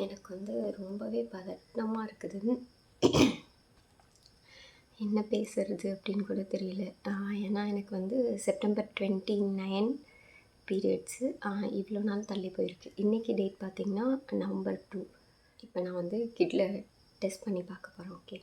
எனக்கு வந்து ரொம்பவே பதட்டமாக இருக்குது. என்ன பேசுறது அப்படின்னு கூட தெரியல. ஏன்னா எனக்கு வந்து செப்டம்பர் 29 பீரியட்ஸு. இவ்வளோ நாள் தள்ளி போயிருக்கு. இன்றைக்கி டேட் பார்த்திங்கன்னா நவம்பர் 2. இப்போ நான் வந்து கிட்ல டெஸ்ட் பண்ணி பார்க்க போகிறேன். ஓகே,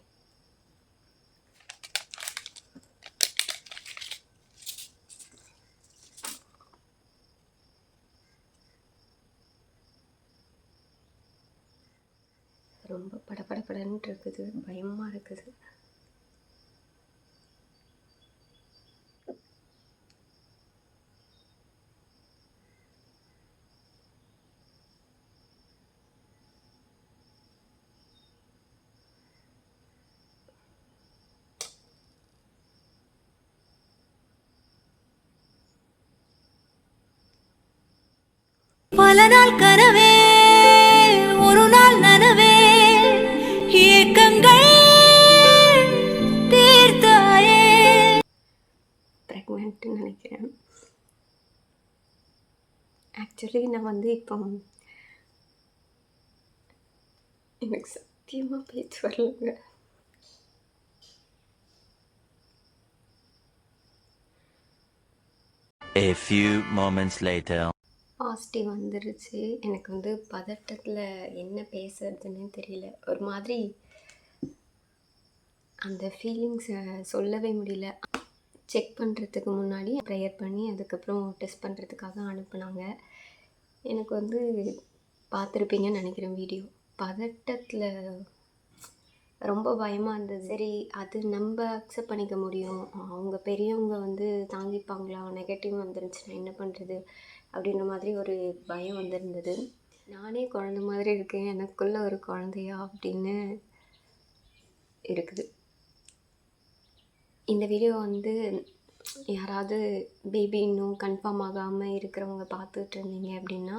ரொம்ப படபடன்னு இருக்குது, பயமாக இருக்குது. பல நாள் கனவே ஒரு நாள் நனவே ஏக்கங்கள் தீர்த்தாயே. ப்ரெக்னென்ட்னு நினைக்கிறேன். ஆக்சுவலி நான் வந்து இப்போ எனக்கு சத்தியமாக பேச்சு வரலங்க. A few moments later. Positive வந்துருச்சு. எனக்கு வந்து பதட்டத்தில் என்ன பேசுறதுன்னு தெரியல. ஒரு மாதிரி அந்த ஃபீலிங்ஸை சொல்லவே முடியல. செக் பண்ணுறதுக்கு முன்னாடி ப்ரேயர் பண்ணி அதுக்கப்புறம் டெஸ்ட் பண்ணுறதுக்காக அனுப்புனாங்க. எனக்கு வந்து பார்த்துருப்பீங்கன்னு நினைக்கிறேன் வீடியோ. பதட்டத்தில் ரொம்ப பயமாக இருந்தது. சரி, அது நம்ம அக்செப்ட் பண்ணிக்க முடியும், அவங்க பெரியவங்க வந்து தாங்கிப்பாங்களா, நெகட்டிவ் வந்துருந்துச்சுன்னா என்ன பண்ணுறது அப்படின்ற மாதிரி ஒரு பயம் வந்திருந்தது. நானே குழந்த மாதிரி இருக்கேன், எனக்குள்ளே ஒரு குழந்தையா அப்படின்னு இருக்குது. இந்த வீடியோ வந்து யாராவது பேபி இன்னும் கன்ஃபார்ம் ஆகாமல் இருக்கிறவங்க பார்த்துட்டு இருந்தீங்க அப்படின்னா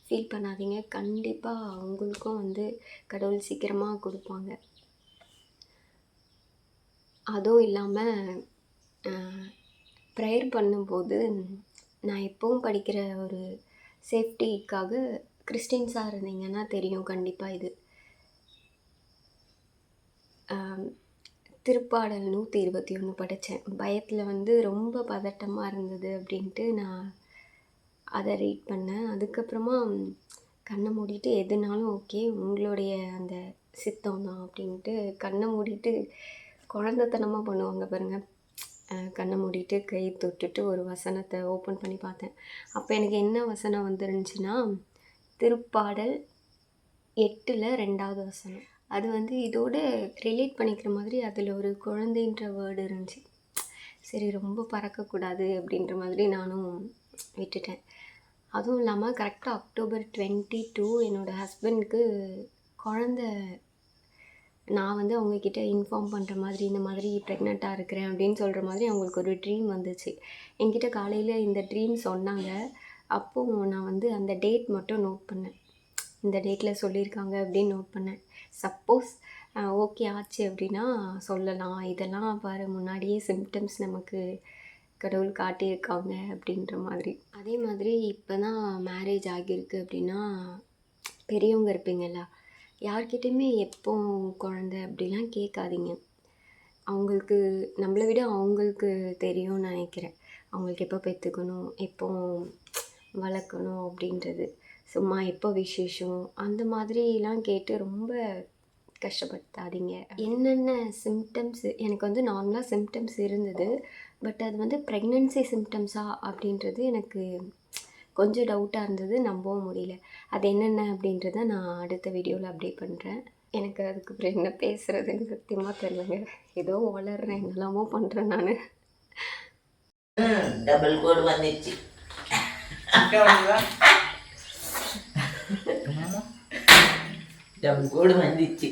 ஃபீல் பண்ணாதீங்க. கண்டிப்பாக உங்களுக்கும் வந்து கடவுள் சீக்கிரமாக கொடுப்பாங்க. அதுவும் இல்லாமல் ப்ரேயர் பண்ணும்போது நான் எப்பவும் படிக்கிற ஒரு சேஃப்டிக்காக கிறிஸ்டின்ஸாக இருந்தீங்கன்னா தெரியும் கண்டிப்பாக இது. திருப்பாடல் 121 படித்தேன். பயத்தில் வந்து ரொம்ப பதட்டமாக இருந்தது அப்படின்ட்டு நான் அதை ரீட் பண்ணேன். அதுக்கப்புறமா கண்ணை மூடிட்டு எதுனாலும் ஓகே, உங்களுடைய அந்த சித்தம் தான் அப்படின்ட்டு கண்ணை மூடிட்டு குழந்தைத்தனமாக பண்ணுவாங்க பாருங்கள். கண்ணை மூடிட்டு கை தொட்டுட்டு ஒரு வசனத்தை ஓப்பன் பண்ணி பார்த்தேன். அப்போ எனக்கு என்ன வசனம் வந்துருந்துச்சுன்னா, திருப்பாடல் 8ல் 2வது வசனம். அது வந்து இதோட ரிலேட் பண்ணிக்கிற மாதிரி அதில் ஒரு குழந்தைன்ற வேர்டு இருந்துச்சு. சரி, ரொம்ப பறக்கக்கூடாது அப்படின்ற மாதிரி நானும் விட்டுட்டேன். அதுவும் இல்லாமல் கரெக்டாக அக்டோபர் 22 என்னோடய ஹஸ்பண்டுக்கு குழந்த, நான் வந்து அவங்கக்கிட்ட இன்ஃபார்ம் பண்ணுற மாதிரி இந்த மாதிரி ப்ரெக்னெண்ட்டாக இருக்கிறேன் அப்படின்னு சொல்கிற மாதிரி அவங்களுக்கு ஒரு ட்ரீம் வந்துச்சு. என்கிட்ட காலையில் இந்த ட்ரீம் சொன்னாங்க. அப்போது நான் வந்து அந்த டேட் மட்டும் நோட் பண்ணேன். இந்த டேட்டில் சொல்லியிருக்காங்க அப்படின்னு நோட் பண்ணேன். சப்போஸ் ஓகே ஆச்சு அப்படின்னா சொல்லலாம், இதெல்லாம் பாரு முன்னாடியே சிம்டம்ஸ் நமக்கு கடவுள் காட்டியிருக்காங்க அப்படின்ற மாதிரி. அதே மாதிரி இப்போ தான் மேரேஜ் ஆகியிருக்கு அப்படின்னா பெரியவங்க இருப்பீங்களா, யார்கிட்டையுமே எப்போ குழந்த அப்படிலாம் கேட்காதீங்க. அவங்களுக்கு நம்மளை விட அவங்களுக்கு தெரியும்னு நினைக்கிறேன். அவங்களுக்கு எப்போ பெற்றுக்கணும், எப்போ வளர்க்கணும் அப்படின்றது. சும்மா எப்போ விசேஷம் அந்த மாதிரிலாம் கேட்டு ரொம்ப கஷ்டப்படுத்தாதீங்க. என்னென்ன சிம்டம்ஸ் எனக்கு வந்து நார்மலாக சிம்டம்ஸ் இருந்தது, பட் அது வந்து ப்ரெக்னென்சி சிம்டம்ஸா அப்படின்றது எனக்கு கொஞ்சம் டவுட்டாக இருந்தது, நம்பவும் முடியல. அது என்னென்ன அப்படின்றத நான் அடுத்த வீடியோவில் அப்டேட் பண்ணுறேன். எனக்கு அதுக்கப்புறம் என்ன பேசுகிறதுன்னு சத்தியமாக தெரியலங்க. ஏதோ வளர்றேன், என்னெல்லாமோ பண்ணுறேன் நான். டபுள் கோடு வந்துச்சு. டபுள் கோடு வந்துச்சு.